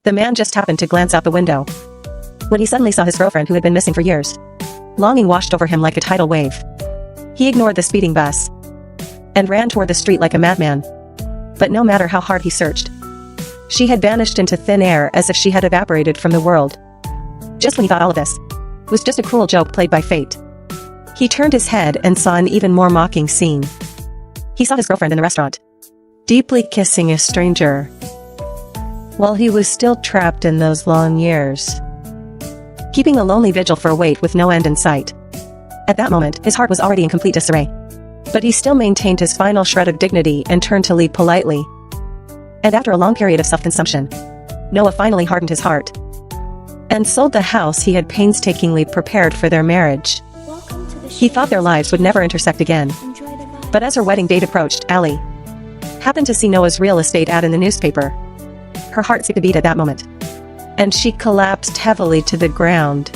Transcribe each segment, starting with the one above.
The man just happened to glance out the window when he suddenly saw his girlfriend who had been missing for years. Longing washed over him like a tidal wave. He ignored the speeding bus and ran toward the street like a madman. But no matter how hard he searched, she had vanished into thin air as if she had evaporated from the world. Just when he thought all of this was just a cruel joke played by fate, he turned his head and saw an even more mocking scene. He saw his girlfriend in the restaurant, deeply kissing a stranger, while he was still trapped in those long years, keeping a lonely vigil for a wait with no end in sight. At that moment, his heart was already in complete disarray. But he still maintained his final shred of dignity and turned to leave politely. And after a long period of self-consumption, Noah finally hardened his heart and sold the house he had painstakingly prepared for their marriage. He thought their lives would never intersect again. But as her wedding date approached, Allie happened to see Noah's real estate ad in the newspaper. Her heart skipped a beat at that moment, and she collapsed heavily to the ground.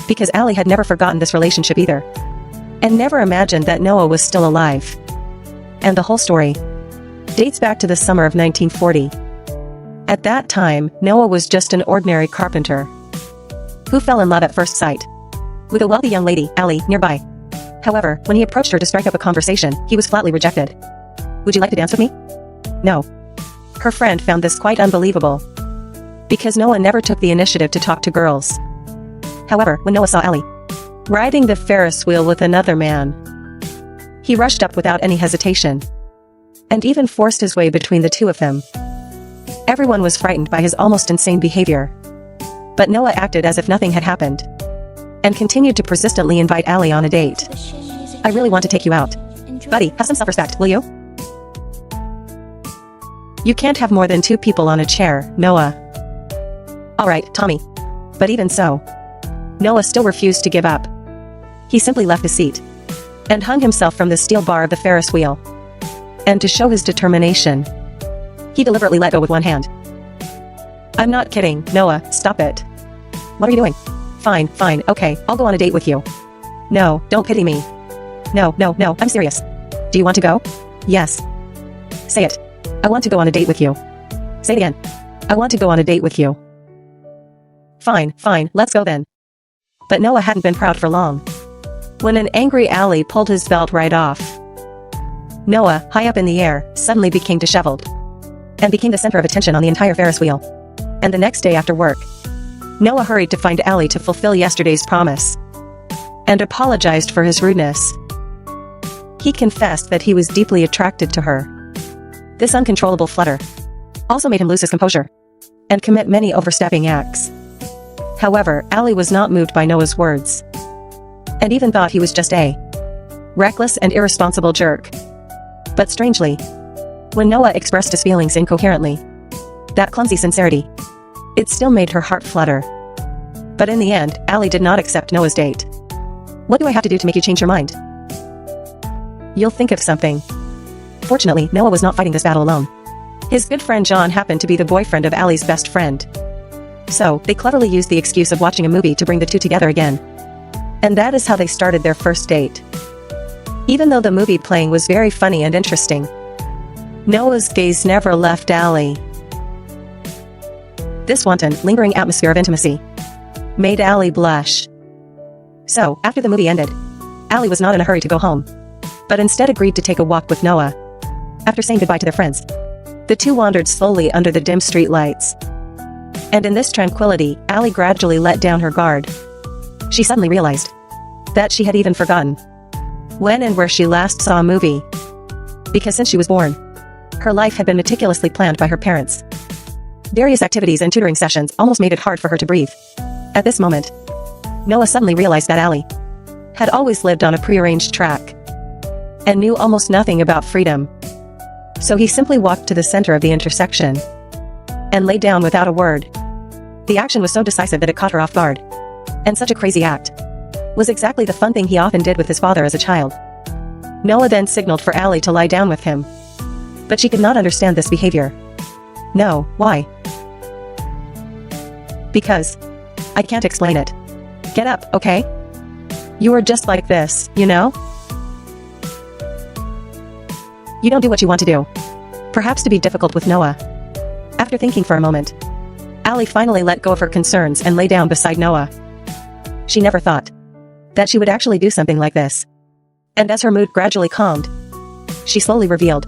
Because Allie had never forgotten this relationship either, and never imagined that Noah was still alive. And the whole story dates back to the summer of 1940. At that time, Noah was just an ordinary carpenter who fell in love at first sight with a wealthy young lady, Allie, nearby. However, when he approached her to strike up a conversation, he was flatly rejected. "Would you like to dance with me?" No. Her friend found this quite unbelievable, because Noah never took the initiative to talk to girls. However, when Noah saw Allie riding the Ferris wheel with another man, he rushed up without any hesitation, and even forced his way between the two of them. Everyone was frightened by his almost insane behavior, but Noah acted as if nothing had happened, and continued to persistently invite Allie on a date. "I really want to take you out. Buddy, have some self-respect, will you?" "You can't have more than 2 people on a chair, Noah." "Alright, Tommy." But even so, Noah still refused to give up. He simply left his seat and hung himself from the steel bar of the Ferris wheel. And to show his determination, he deliberately let go with one hand. "I'm not kidding, Noah, stop it." "What are you doing?" Fine, okay, I'll go on a date with you." "No, don't pity me." No, I'm serious." "Do you want to go?" "Yes." "Say it." "I want to go on a date with you." "Say it again." "I want to go on a date with you." Fine, let's go then." But Noah hadn't been proud for long, when an angry Allie pulled his belt right off. Noah, high up in the air, suddenly became disheveled, and became the center of attention on the entire Ferris wheel. And the next day after work, Noah hurried to find Allie to fulfill yesterday's promise, and apologized for his rudeness. He confessed that he was deeply attracted to her. This uncontrollable flutter also made him lose his composure, and commit many overstepping acts. However, Allie was not moved by Noah's words, and even thought he was just a reckless and irresponsible jerk. But strangely, when Noah expressed his feelings incoherently, that clumsy sincerity, it still made her heart flutter. But in the end, Allie did not accept Noah's date. "What do I have to do to make you change your mind?" "You'll think of something." Fortunately, Noah was not fighting this battle alone. His good friend John happened to be the boyfriend of Allie's best friend. So, they cleverly used the excuse of watching a movie to bring the two together again. And that is how they started their first date. Even though the movie playing was very funny and interesting, Noah's gaze never left Allie. This wanton, lingering atmosphere of intimacy made Allie blush. So, after the movie ended, Allie was not in a hurry to go home, but instead agreed to take a walk with Noah. After saying goodbye to their friends, the two wandered slowly under the dim street lights. And in this tranquility, Allie gradually let down her guard. She suddenly realized that she had even forgotten when and where she last saw a movie. Because since she was born, her life had been meticulously planned by her parents. Various activities and tutoring sessions almost made it hard for her to breathe. At this moment, Noah suddenly realized that Allie had always lived on a prearranged track, and knew almost nothing about freedom. So he simply walked to the center of the intersection, and lay down without a word. The action was so decisive that it caught her off guard. And such a crazy act was exactly the fun thing he often did with his father as a child. Noah then signaled for Allie to lie down with him. But she could not understand this behavior. "No, why?" "Because I can't explain it. Get up, okay? You are just like this, you know? You don't do what you want to do." Perhaps to be difficult with Noah, After thinking for a moment, Allie finally let go of her concerns and lay down beside Noah. She never thought that she would actually do something like this. And as her mood gradually calmed, she slowly revealed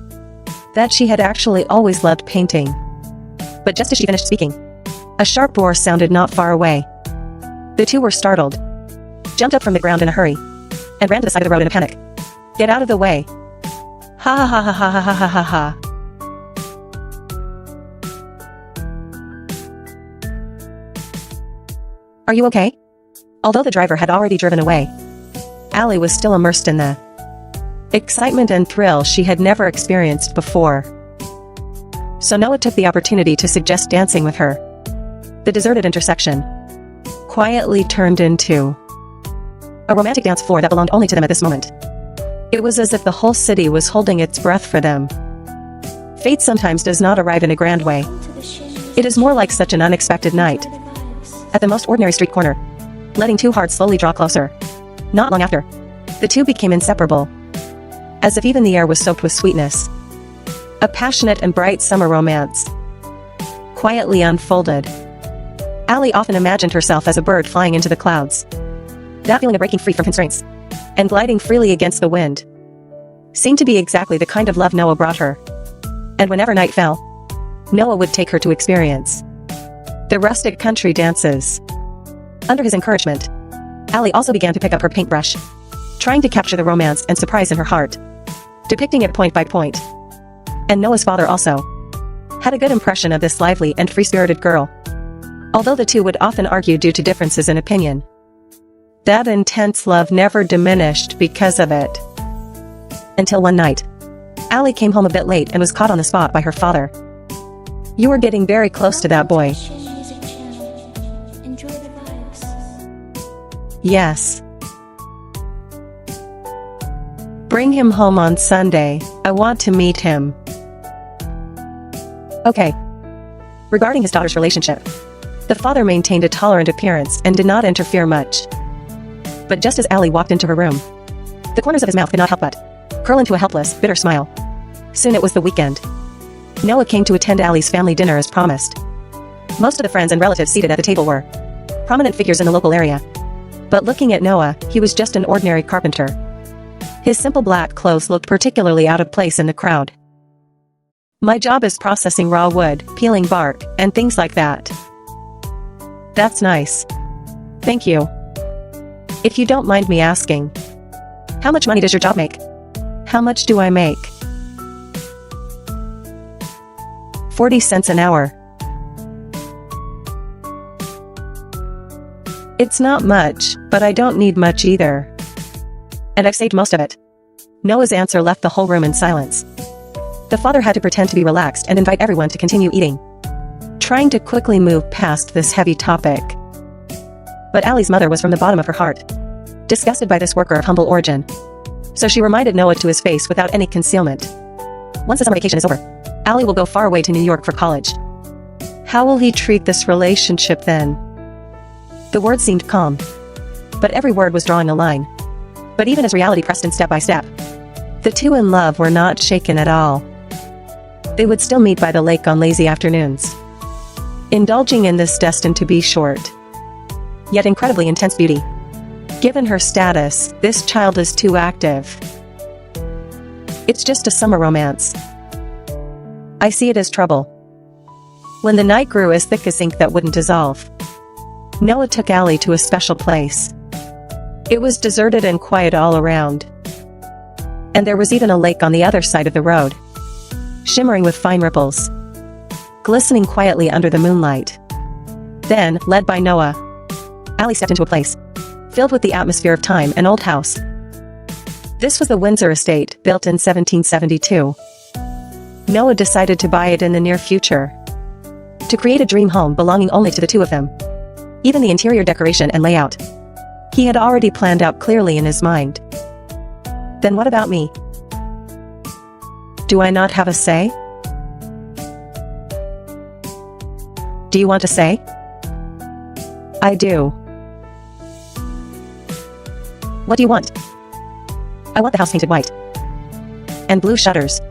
that she had actually always loved painting. But just as she finished speaking, a sharp roar sounded not far away. The two were startled, jumped up from the ground in a hurry, and ran to the side of the road in a panic. "Get out of the way. Ha ha ha ha ha ha ha ha ha." "Are you okay?" Although the driver had already driven away, Allie was still immersed in the excitement and thrill she had never experienced before. So Noah took the opportunity to suggest dancing with her. The deserted intersection quietly turned into a romantic dance floor that belonged only to them at this moment. It was as if the whole city was holding its breath for them. Fate sometimes does not arrive in a grand way. It is more like such an unexpected night at the most ordinary street corner, letting two hearts slowly draw closer. Not long after, the two became inseparable, as if even the air was soaked with sweetness. A passionate and bright summer romance quietly unfolded. Allie often imagined herself as a bird flying into the clouds. That feeling of breaking free from constraints and gliding freely against the wind seemed to be exactly the kind of love Noah brought her. And whenever night fell, Noah would take her to experience the rustic country dances. Under his encouragement, Allie also began to pick up her paintbrush, trying to capture the romance and surprise in her heart, depicting it point by point. And Noah's father also had a good impression of this lively and free-spirited girl. Although the two would often argue due to differences in opinion, that intense love never diminished because of it. Until one night, Allie came home a bit late and was caught on the spot by her father. "You were getting very close to that boy." "Yes. Bring him home on Sunday. I want to meet him." Okay. Regarding his daughter's relationship, the father maintained a tolerant appearance and did not interfere much. But just as Allie walked into her room, the corners of his mouth could not help but curl into a helpless, bitter smile. Soon it was the weekend. Noah came to attend Allie's family dinner as promised. Most of the friends and relatives seated at the table were prominent figures in the local area. But looking at Noah, he was just an ordinary carpenter. His simple black clothes looked particularly out of place in the crowd. "My job is processing raw wood, peeling bark, and things like that." "That's nice. Thank you. If you don't mind me asking, how much money does your job make?" "How much do I make?" 40 cents an hour. "It's not much, but I don't need much either. And I've saved most of it." Noah's answer left the whole room in silence. The father had to pretend to be relaxed and invite everyone to continue eating, trying to quickly move past this heavy topic. But Allie's mother was from the bottom of her heart disgusted by this worker of humble origin. So she reminded Noah to his face without any concealment. "Once the summer vacation is over, Allie will go far away to New York for college. How will he treat this relationship then?" The words seemed calm, but every word was drawing a line. But even as reality pressed in step by step, the two in love were not shaken at all. They would still meet by the lake on lazy afternoons, indulging in this destined to be short, yet incredibly intense beauty. Given her status, this child is too active. It's just a summer romance. I see it as trouble. When the night grew as thick as ink that wouldn't dissolve, Noah took Allie to a special place. It was deserted and quiet all around. And there was even a lake on the other side of the road, shimmering with fine ripples, glistening quietly under the moonlight. Then, led by Noah, Allie stepped into a place filled with the atmosphere of time and old house. This was the Windsor estate, built in 1772. Noah decided to buy it in the near future, to create a dream home belonging only to the two of them. Even the interior decoration and layout he had already planned out clearly in his mind. Then what about me? Do I not have a say? Do you want a say? I do. What do you want? I want the house painted white and blue shutters.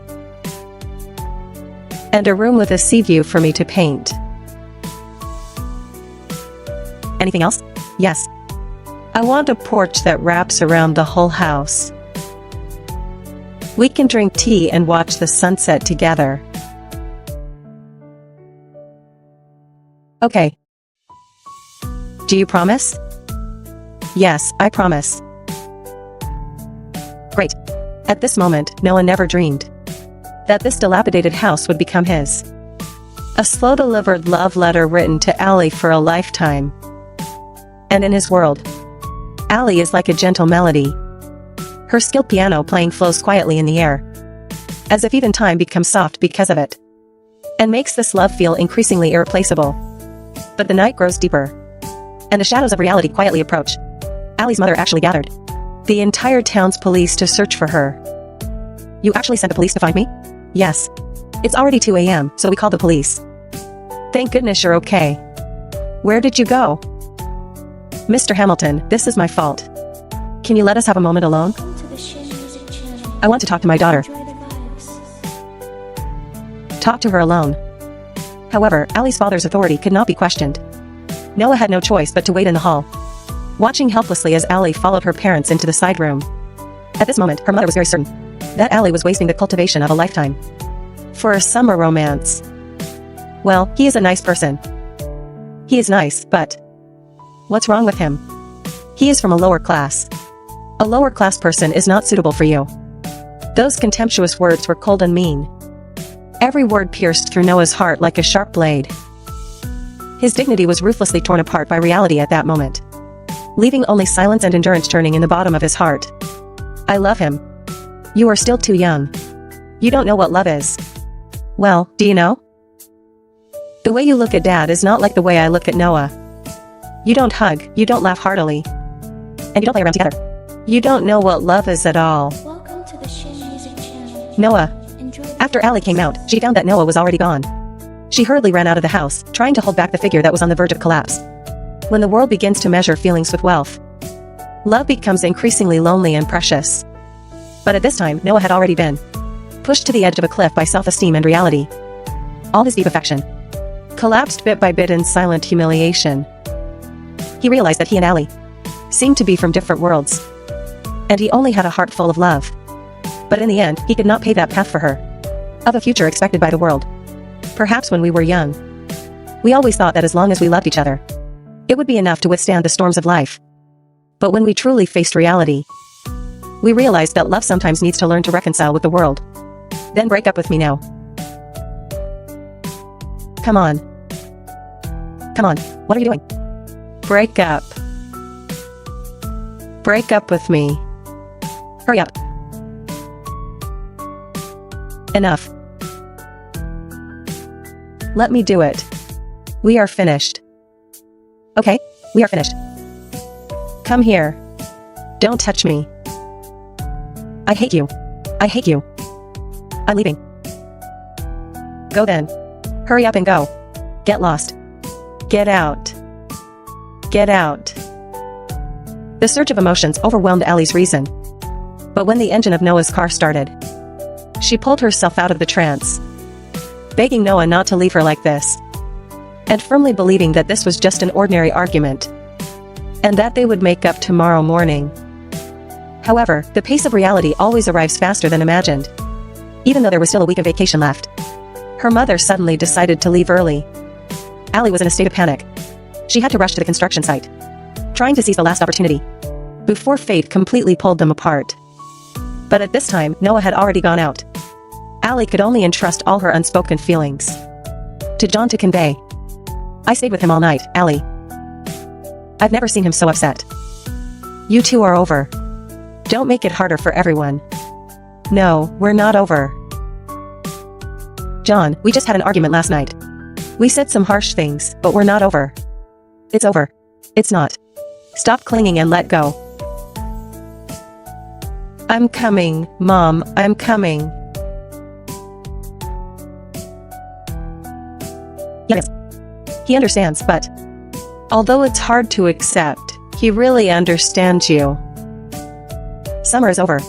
And a room with a sea view for me to paint. Anything else? Yes. I want a porch that wraps around the whole house. We can drink tea and watch the sunset together. Okay. Do you promise? Yes, I promise. Great. At this moment, Noah never dreamed that this dilapidated house would become his. A slow-delivered love letter written to Allie for a lifetime. And in his world, Allie is like a gentle melody. Her skilled piano playing flows quietly in the air, as if even time becomes soft because of it, and makes this love feel increasingly irreplaceable. But the night grows deeper, and the shadows of reality quietly approach. Allie's mother actually gathered the entire town's police to search for her. You actually sent the police to find me? Yes. It's already 2 a.m., so we called the police. Thank goodness you're okay. Where did you go? Mr. Hamilton, this is my fault. Can you let us have a moment alone? I want to talk to my daughter. Talk to her alone. However, Allie's father's authority could not be questioned. Noah had no choice but to wait in the hall, watching helplessly as Allie followed her parents into the side room. At this moment, her mother was very certain that Allie was wasting the cultivation of a lifetime for a summer romance. Well, he is a nice person. He is nice, but what's wrong with him? He is from a lower class. A lower class person is not suitable for you. Those contemptuous words were cold and mean. Every word pierced through Noah's heart like a sharp blade. His dignity was ruthlessly torn apart by reality at that moment, leaving only silence and endurance churning in the bottom of his heart. I love him. You are still too young. You don't know what love is. Well, do you know? The way you look at Dad is not like the way I look at Noah. You don't hug, you don't laugh heartily, and you don't play around together. You don't know what love is at all. Welcome to the Shin Music Channel. Noah. After Allie came out, she found that Noah was already gone. She hurriedly ran out of the house, trying to hold back the figure that was on the verge of collapse. When the world begins to measure feelings with wealth, love becomes increasingly lonely and precious. But at this time, Noah had already been pushed to the edge of a cliff by self-esteem and reality. All his deep affection collapsed bit by bit in silent humiliation. He realized that he and Allie seemed to be from different worlds, and he only had a heart full of love. But in the end, he could not pave that path for her of a future expected by the world. Perhaps when we were young, we always thought that as long as we loved each other, it would be enough to withstand the storms of life. But when we truly faced reality, we realized that love sometimes needs to learn to reconcile with the world. Then break up with me now. Come on. Come on, what are you doing? Break up. Break up with me. Hurry up. Enough. Let me do it. We are finished. Okay, we are finished. Come here. Don't touch me. I hate you. I hate you. I'm leaving. Go then. Hurry up and go. Get lost. Get out. Get out. The surge of emotions overwhelmed Allie's reason. But when the engine of Noah's car started, she pulled herself out of the trance, begging Noah not to leave her like this, and firmly believing that this was just an ordinary argument, and that they would make up tomorrow morning. However, the pace of reality always arrives faster than imagined. Even though there was still a week of vacation left, her mother suddenly decided to leave early. Allie was in a state of panic. She had to rush to the construction site, trying to seize the last opportunity before fate completely pulled them apart. But at this time, Noah had already gone out. Allie could only entrust all her unspoken feelings to John to convey. I stayed with him all night, Allie. I've never seen him so upset. You two are over. Don't make it harder for everyone. No, we're not over. John, we just had an argument last night. We said some harsh things, but we're not over. It's over. It's not. Stop clinging and let go. I'm coming, Mom, I'm coming. Yes. He understands, but although it's hard to accept, he really understands you. Summer is over.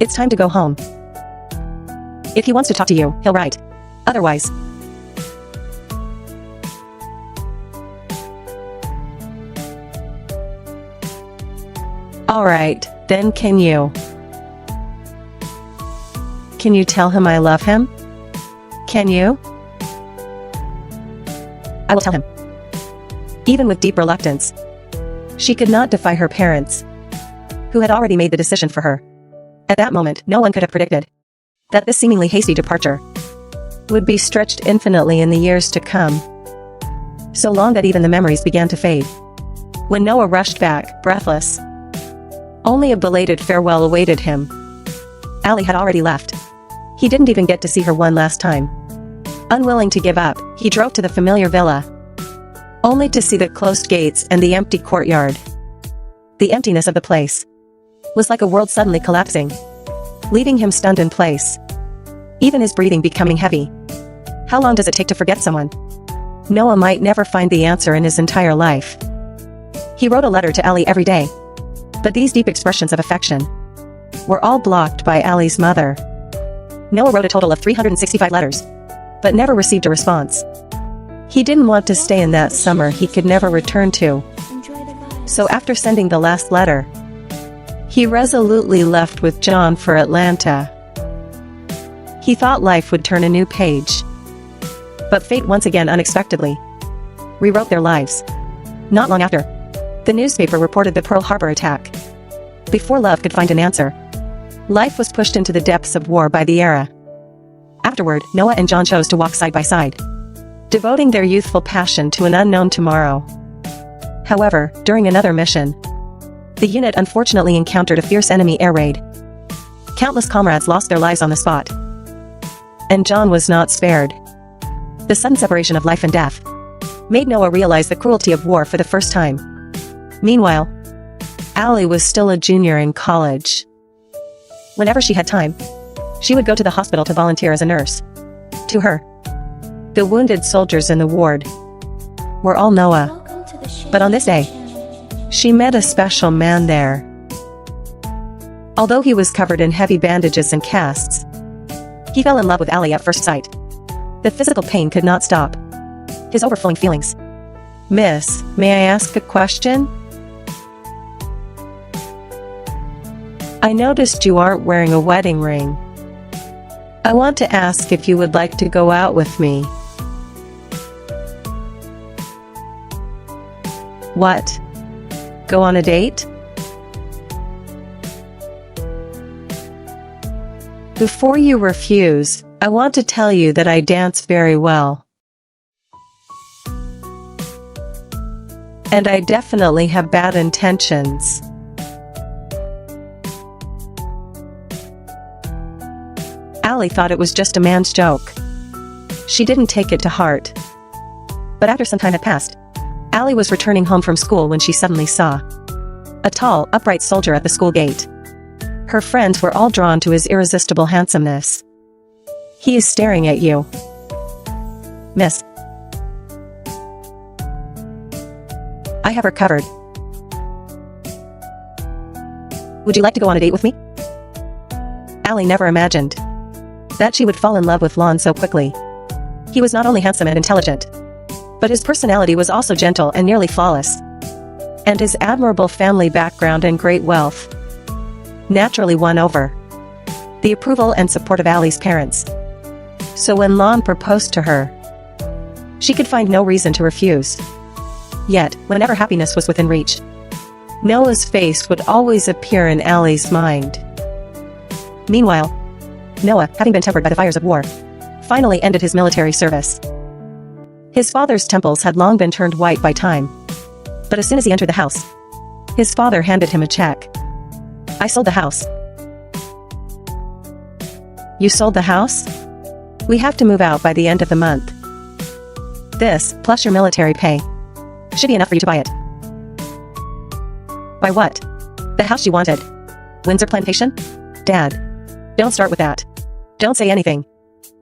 It's time to go home. If he wants to talk to you, he'll write. Otherwise, alright, then can you tell him I love him? Can you? I will tell him. Even with deep reluctance. She could not defy her parents, who had already made the decision for her. At that moment, no one could have predicted that this seemingly hasty departure would be stretched infinitely in the years to come. So long that even the memories began to fade. When Noah rushed back, breathless, only a belated farewell awaited him. Allie had already left. He didn't even get to see her one last time. Unwilling to give up, he drove to the familiar villa, only to see the closed gates and the empty courtyard. The emptiness of the place was like a world suddenly collapsing, leaving him stunned in place, even his breathing becoming heavy. How long does it take to forget someone? Noah might never find the answer in his entire life. He wrote a letter to Allie every day, but these deep expressions of affection were all blocked by Allie's mother. Noah wrote a total of 365 letters, but never received a response. He didn't want to stay in that summer he could never return to. So after sending the last letter, he resolutely left with John for Atlanta. He thought life would turn a new page. But fate once again unexpectedly rewrote their lives. Not long after, the newspaper reported the Pearl Harbor attack. Before love could find an answer, life was pushed into the depths of war by the era. Afterward, Noah and John chose to walk side by side, devoting their youthful passion to an unknown tomorrow. However, during another mission, the unit unfortunately encountered a fierce enemy air raid. Countless comrades lost their lives on the spot, and John was not spared. The sudden separation of life and death made Noah realize the cruelty of war for the first time. Meanwhile, Allie was still a junior in college. Whenever she had time, she would go to the hospital to volunteer as a nurse. To her, the wounded soldiers in the ward were all Noah. But on this day, she met a special man there. Although he was covered in heavy bandages and casts, he fell in love with Allie at first sight. The physical pain could not stop his overflowing feelings. "Miss, may I ask a question? I noticed you aren't wearing a wedding ring. I want to ask if you would like to go out with me." "What? Go on a date?" "Before you refuse, I want to tell you that I dance very well. And I definitely have bad intentions." Allie thought it was just a man's joke. She didn't take it to heart. But after some time had passed, Allie was returning home from school when she suddenly saw a tall, upright soldier at the school gate. Her friends were all drawn to his irresistible handsomeness. "He is staring at you, miss. I have her covered. Would you like to go on a date with me?" Allie never imagined that she would fall in love with Lon so quickly. He was not only handsome and intelligent, but his personality was also gentle and nearly flawless. And his admirable family background and great wealth naturally won over the approval and support of Allie's parents. So when Lon proposed to her, she could find no reason to refuse. Yet, whenever happiness was within reach, Noah's face would always appear in Allie's mind. Meanwhile, Noah, having been tempered by the fires of war, finally ended his military service. His father's temples had long been turned white by time. But as soon as he entered the house, his father handed him a check. "I sold the house." "You sold the house? We have to move out by the end of the month. This, plus your military pay, should be enough for you to buy it." "Buy what?" "The house you wanted. Windsor Plantation?" "Dad, don't start with that. Don't say anything.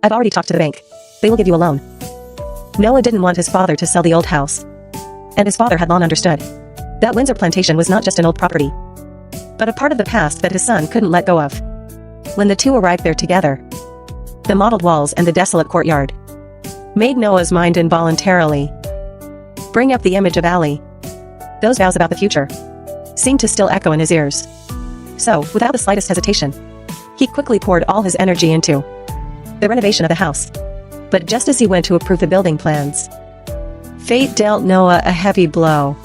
I've already talked to the bank. They will give you a loan." Noah didn't want his father to sell the old house. And his father had long understood that Windsor Plantation was not just an old property, but a part of the past that his son couldn't let go of. When the two arrived there together, the mottled walls and the desolate courtyard made Noah's mind involuntarily bring up the image of Allie. Those vows about the future seemed to still echo in his ears. So, without the slightest hesitation, he quickly poured all his energy into the renovation of the house. But just as he went to approve the building plans, fate dealt Noah a heavy blow.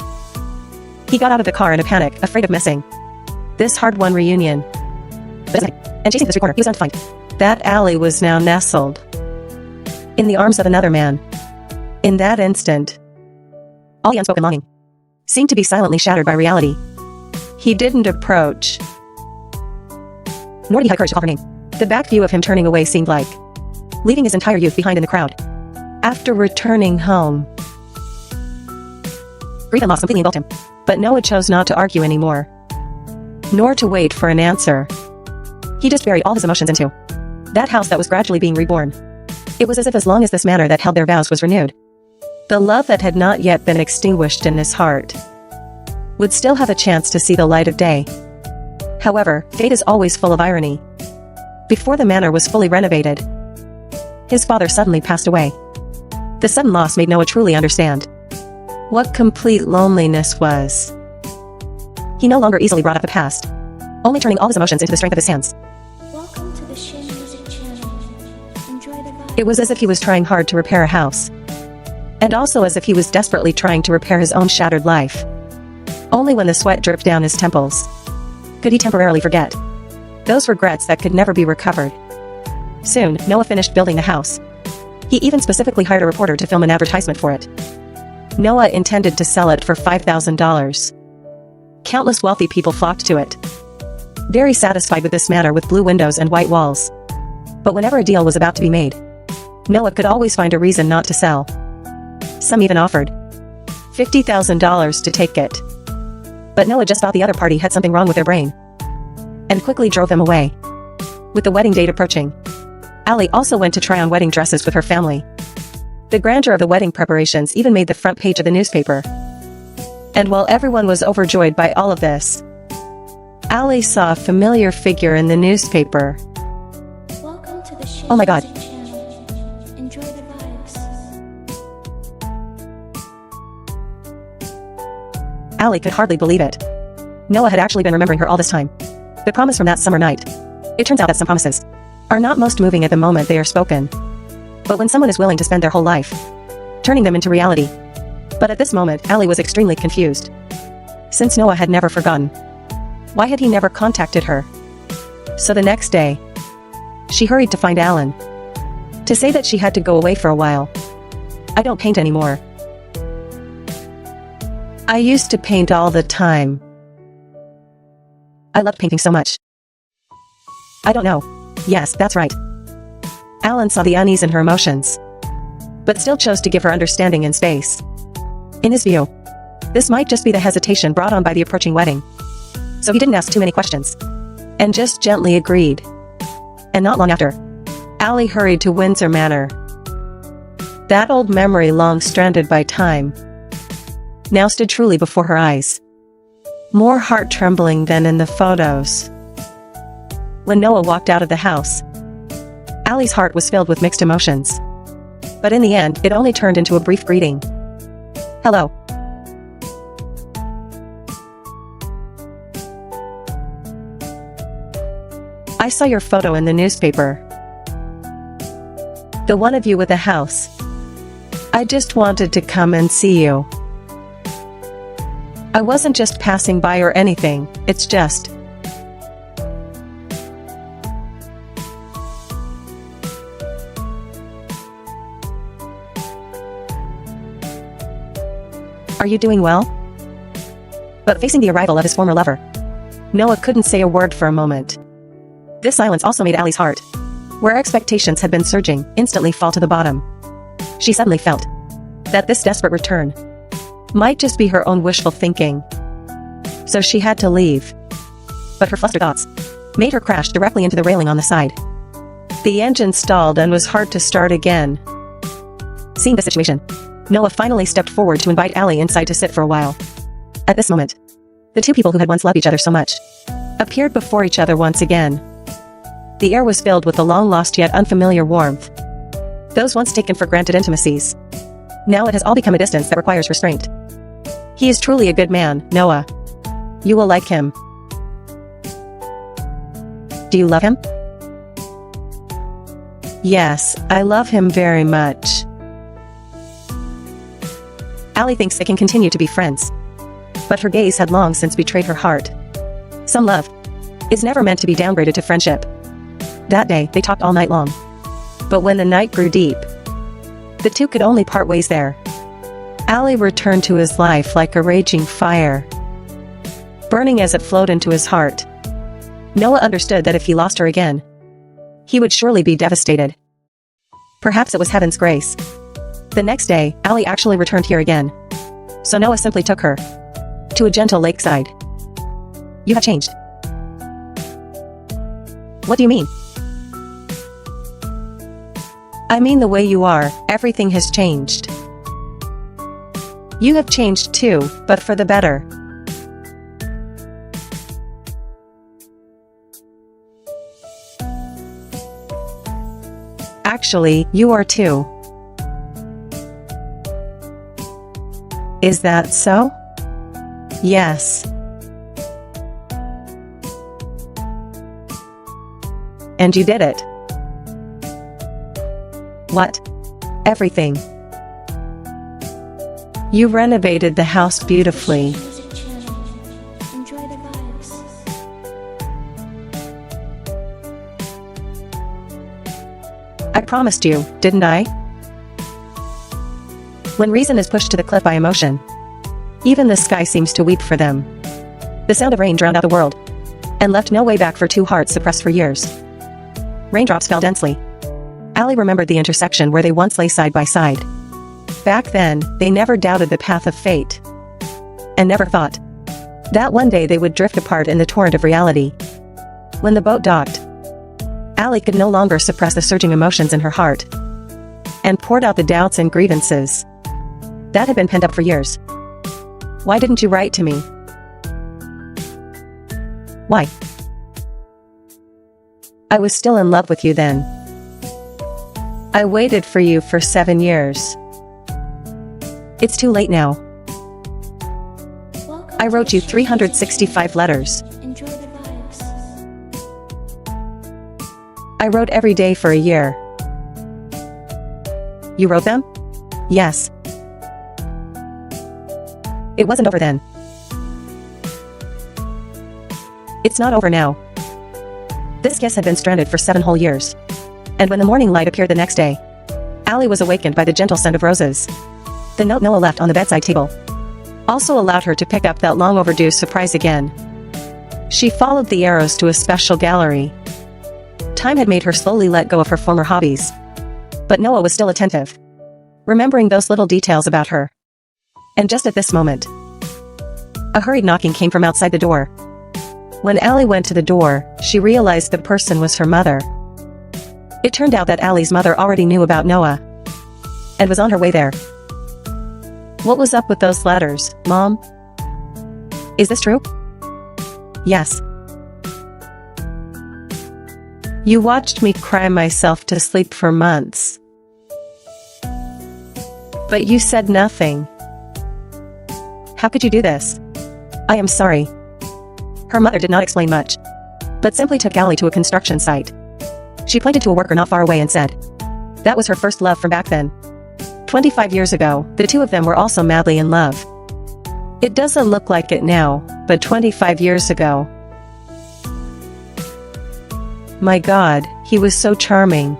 He got out of the car in a panic, afraid of missing this hard-won reunion. And chasing the street corner, he was bound to find that Allie was now nestled in the arms of another man. In that instant, all the unspoken longing seemed to be silently shattered by reality. He didn't approach, nor did he have courage to call her name. The back view of him turning away seemed like leaving his entire youth behind in the crowd. After returning home, grief and loss completely engulfed him. But Noah chose not to argue anymore, nor to wait for an answer. He just buried all his emotions into that house that was gradually being reborn. It was as if as long as this manor that held their vows was renewed, the love that had not yet been extinguished in his heart would still have a chance to see the light of day. However, fate is always full of irony. Before the manor was fully renovated, his father suddenly passed away. The sudden loss made Noah truly understand what complete loneliness was. He no longer easily brought up the past, only turning all his emotions into the strength of his hands. Welcome to the Shin Music Channel. Enjoy the vibe. It was as if he was trying hard to repair a house, and also as if he was desperately trying to repair his own shattered life. Only when the sweat dripped down his temples could he temporarily forget those regrets that could never be recovered. Soon, Noah finished building the house. He even specifically hired a reporter to film an advertisement for it. Noah intended to sell it for $5,000. Countless wealthy people flocked to it, very satisfied with this manor with blue windows and white walls. But whenever a deal was about to be made, Noah could always find a reason not to sell. Some even offered $50,000 to take it. But Noah just thought the other party had something wrong with their brain, and quickly drove them away. With the wedding date approaching, Allie also went to try on wedding dresses with her family. The grandeur of the wedding preparations even made the front page of the newspaper. And while everyone was overjoyed by all of this, Allie saw a familiar figure in the newspaper. Welcome to the Shin Oh my God. Music Channel. Enjoy the vibes. Allie could hardly believe it. Noah had actually been remembering her all this time. The promise from that summer night. It turns out that some promises are not most moving at the moment they are spoken, but when someone is willing to spend their whole life turning them into reality. But at this moment, Allie was extremely confused. Since Noah had never forgotten, why had he never contacted her? So the next day, she hurried to find Alan, to say that she had to go away for a while. I don't paint anymore. I used to paint all the time. I loved painting so much. I don't know. Yes, that's right. Alan saw the unease in her emotions, but still chose to give her understanding and space. In his view, this might just be the hesitation brought on by the approaching wedding. So he didn't ask too many questions, and just gently agreed. And not long after, Allie hurried to Windsor Manor. That old memory, long stranded by time, now stood truly before her eyes, more heart-trembling than in the photos. When Noah walked out of the house, Allie's heart was filled with mixed emotions. But in the end, it only turned into a brief greeting. Hello. I saw your photo in the newspaper. The one of you with the house. I just wanted to come and see you. I wasn't just passing by or anything, it's just... Are you doing well? But facing the arrival of his former lover, Noah couldn't say a word for a moment. This silence also made Allie's heart, where expectations had been surging, instantly fall to the bottom. She suddenly felt that this desperate return might just be her own wishful thinking. So she had to leave. But her flustered thoughts made her crash directly into the railing on the side. The engine stalled and was hard to start again. Seeing the situation, Noah finally stepped forward to invite Allie inside to sit for a while. At this moment, the two people who had once loved each other so much appeared before each other once again. The air was filled with the long-lost yet unfamiliar warmth. Those once taken for granted intimacies. Now it has all become a distance that requires restraint. He is truly a good man, Noah. You will like him. Do you love him? Yes, I love him very much. Allie thinks they can continue to be friends. But her gaze had long since betrayed her heart. Some love is never meant to be downgraded to friendship. That day, they talked all night long. But when the night grew deep, the two could only part ways there. Allie returned to his life like a raging fire, burning as it flowed into his heart. Noah understood that if he lost her again, he would surely be devastated. Perhaps it was heaven's grace. The next day, Allie actually returned here again. So Noah simply took her to a gentle lakeside. You have changed. What do you mean? I mean the way you are, everything has changed. You have changed too, but for the better. Actually, you are too. Is that so? Yes. And you did it. What? Everything. You renovated the house beautifully. Music channel. Enjoy the vibes. I promised you, didn't I? When reason is pushed to the cliff by emotion, even the sky seems to weep for them. The sound of rain drowned out the world, and left no way back for two hearts suppressed for years. Raindrops fell densely. Allie remembered the intersection where they once lay side by side. Back then, they never doubted the path of fate, and never thought that one day they would drift apart in the torrent of reality. When the boat docked, Allie could no longer suppress the surging emotions in her heart, and poured out the doubts and grievances that had been pent up for years. Why didn't you write to me? Why? I was still in love with you then. I waited for you for 7 years. It's too late now. Welcome I to wrote the you Shane 365 letters. Enjoy the vibes. I wrote every day for a year. You wrote them? Yes. It wasn't over then. It's not over now. This kiss had been stranded for 7 whole years. And when the morning light appeared the next day, Allie was awakened by the gentle scent of roses. The note Noah left on the bedside table also allowed her to pick up that long overdue surprise again. She followed the arrows to a special gallery. Time had made her slowly let go of her former hobbies. But Noah was still attentive, remembering those little details about her. And just at this moment, a hurried knocking came from outside the door. When Allie went to the door, she realized the person was her mother. It turned out that Allie's mother already knew about Noah, and was on her way there. What was up with those letters, Mom? Is this true? Yes. You watched me cry myself to sleep for months. But you said nothing. How could you do this? I am sorry. Her mother did not explain much, but simply took Allie to a construction site. She pointed to a worker not far away and said, that was her first love from back then. 25 years ago, the two of them were also madly in love. It doesn't look like it now, but 25 years ago. My God, he was so charming.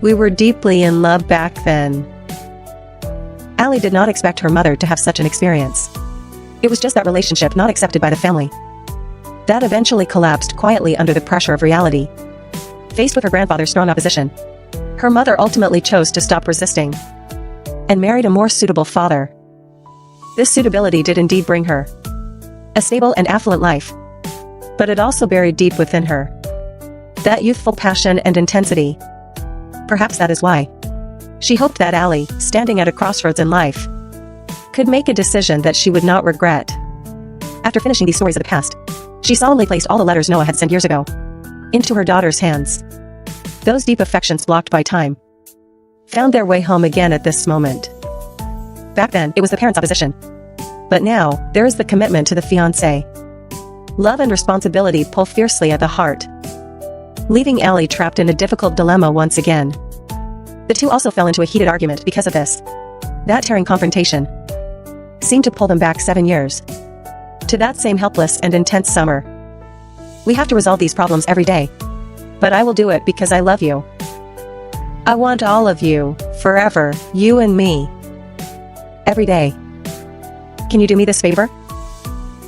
We were deeply in love back then. Allie did not expect her mother to have such an experience. It was just that relationship not accepted by the family that eventually collapsed quietly under the pressure of reality. Faced with her grandfather's strong opposition, her mother ultimately chose to stop resisting and married a more suitable father. This suitability did indeed bring her a stable and affluent life, but it also buried deep within her that youthful passion and intensity. Perhaps that is why she hoped that Allie, standing at a crossroads in life, could make a decision that she would not regret. After finishing these stories of the past, she solemnly placed all the letters Noah had sent years ago into her daughter's hands. Those deep affections blocked by time found their way home again at this moment. Back then, it was the parents' opposition. But now, there is the commitment to the fiancé. Love and responsibility pull fiercely at the heart, leaving Allie trapped in a difficult dilemma once again. The two also fell into a heated argument because of this. That tearing confrontation seemed to pull them back 7 years, to that same helpless and intense summer. We have to resolve these problems every day, but I will do it because I love you. I want all of you, forever, you and me. Every day. Can you do me this favor?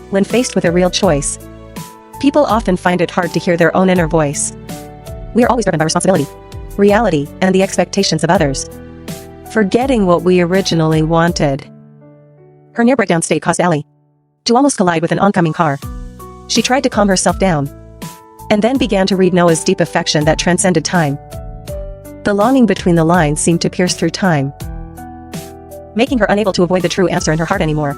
When faced with a real choice, people often find it hard to hear their own inner voice. We are always driven by responsibility, reality, and the expectations of others, forgetting what we originally wanted. Her near breakdown state caused Allie to almost collide with an oncoming car. She tried to calm herself down, and then began to read Noah's deep affection that transcended time. The longing between the lines seemed to pierce through time, making her unable to avoid the true answer in her heart anymore.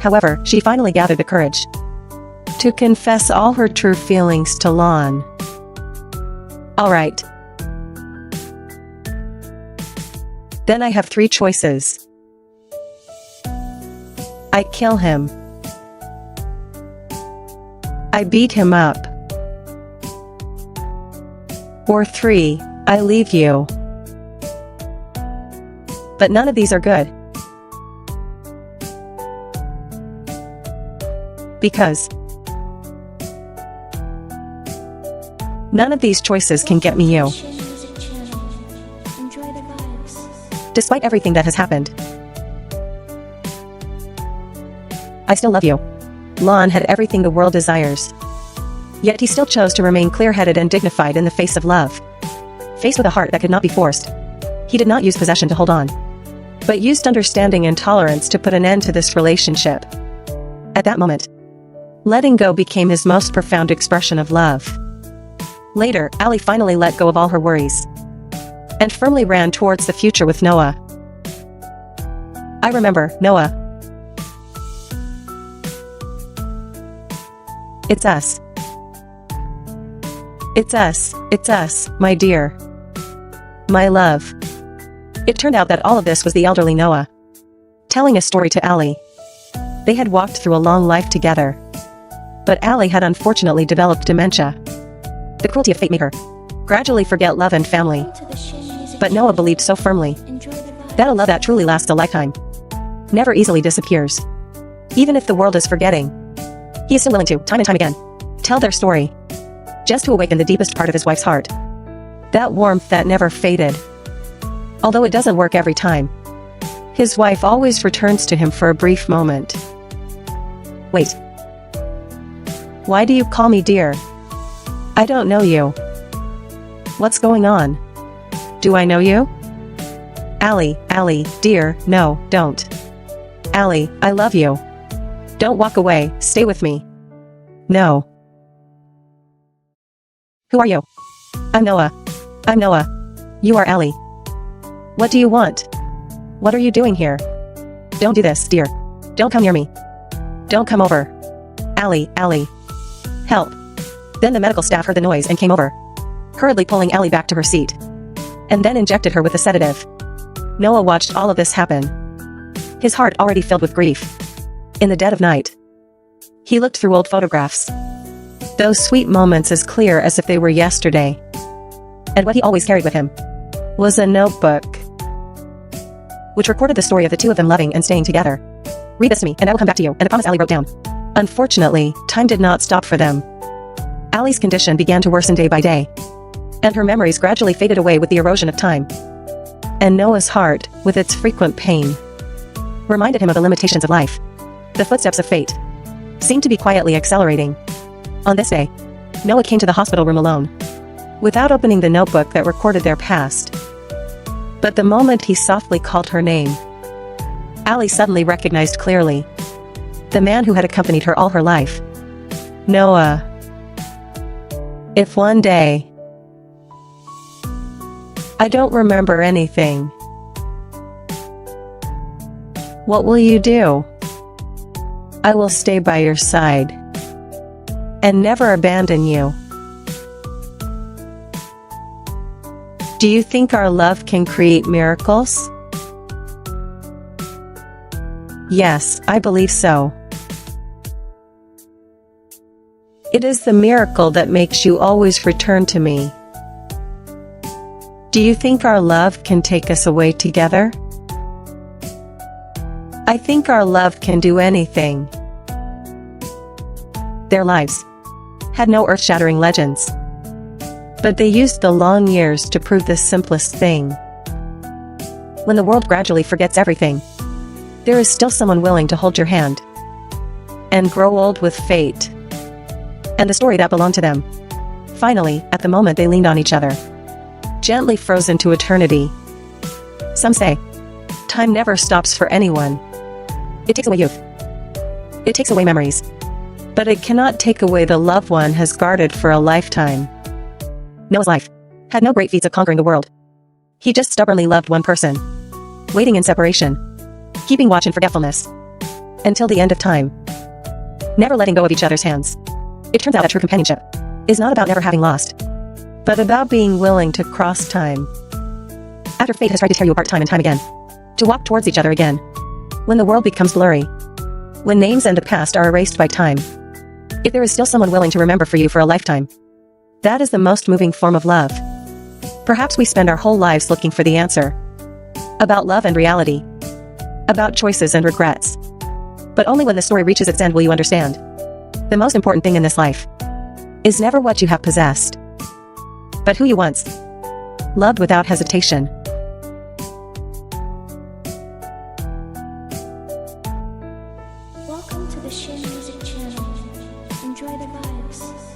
However, she finally gathered the courage to confess all her true feelings to Lon. All right. Then I have 3 choices. I kill him. I beat him up. Or 3, I leave you. But none of these are good. Because none of these choices can get me you. Despite everything that has happened, I still love you. Lon had everything the world desires. Yet he still chose to remain clear-headed and dignified in the face of love. Faced with a heart that could not be forced, he did not use possession to hold on, but used understanding and tolerance to put an end to this relationship. At that moment, letting go became his most profound expression of love. Later, Allie finally let go of all her worries and firmly ran towards the future with Noah. I remember, Noah. It's us. It's us, my dear. My love. It turned out that all of this was the elderly Noah telling a story to Allie. They had walked through a long life together, but Allie had unfortunately developed dementia. The cruelty of fate made her gradually forget love and family. But Noah believed so firmly that a love that truly lasts a lifetime never easily disappears. Even if the world is forgetting, he is still willing to, time and time again, tell their story, just to awaken the deepest part of his wife's heart. That warmth that never faded. Although it doesn't work every time, his wife always returns to him for a brief moment. Wait. Why do you call me dear? I don't know you. What's going on? Do I know you? Allie, dear, no, don't. Allie, I love you. Don't walk away, stay with me. No. Who are you? I'm Noah. You are Allie. What do you want? What are you doing here? Don't do this, dear. Don't come near me. Don't come over. Allie. Help. Then the medical staff heard the noise and came over, hurriedly pulling Allie back to her seat, and then injected her with a sedative. Noah watched all of this happen, his heart already filled with grief. In the dead of night, he looked through old photographs, those sweet moments as clear as if they were yesterday. And what he always carried with him was a notebook, which recorded the story of the two of them loving and staying together. Read this to me, and I will come back to you, and the promise Allie wrote down. Unfortunately, time did not stop for them. Allie's condition began to worsen day by day, and her memories gradually faded away with the erosion of time. And Noah's heart, with its frequent pain, reminded him of the limitations of life. The footsteps of fate seemed to be quietly accelerating. On this day, Noah came to the hospital room alone, without opening the notebook that recorded their past. But the moment he softly called her name, Allie suddenly recognized clearly the man who had accompanied her all her life. Noah. If one day I don't remember anything, what will you do? I will stay by your side and never abandon you. Do you think our love can create miracles? Yes, I believe so. It is the miracle that makes you always return to me. Do you think our love can take us away together? I think our love can do anything. Their lives had no earth-shattering legends, but they used the long years to prove the simplest thing. When the world gradually forgets everything, there is still someone willing to hold your hand and grow old with fate and the story that belonged to them. Finally, at the moment they leaned on each other, gently froze into eternity. Some say, time never stops for anyone. It takes away youth. It takes away memories. But it cannot take away the love one has guarded for a lifetime. Noah's life had no great feats of conquering the world. He just stubbornly loved one person, waiting in separation, keeping watch in forgetfulness, until the end of time, never letting go of each other's hands. It turns out that true companionship is not about never having lost, but about being willing to cross time. After fate has tried to tear you apart time and time again, to walk towards each other again, when the world becomes blurry, when names and the past are erased by time, if there is still someone willing to remember for you for a lifetime, that is the most moving form of love. Perhaps we spend our whole lives looking for the answer about love and reality, about choices and regrets. But only when the story reaches its end will you understand. The most important thing in this life is never what you have possessed, but who you once loved without hesitation. Welcome to the Shin Music Channel. Enjoy the vibes.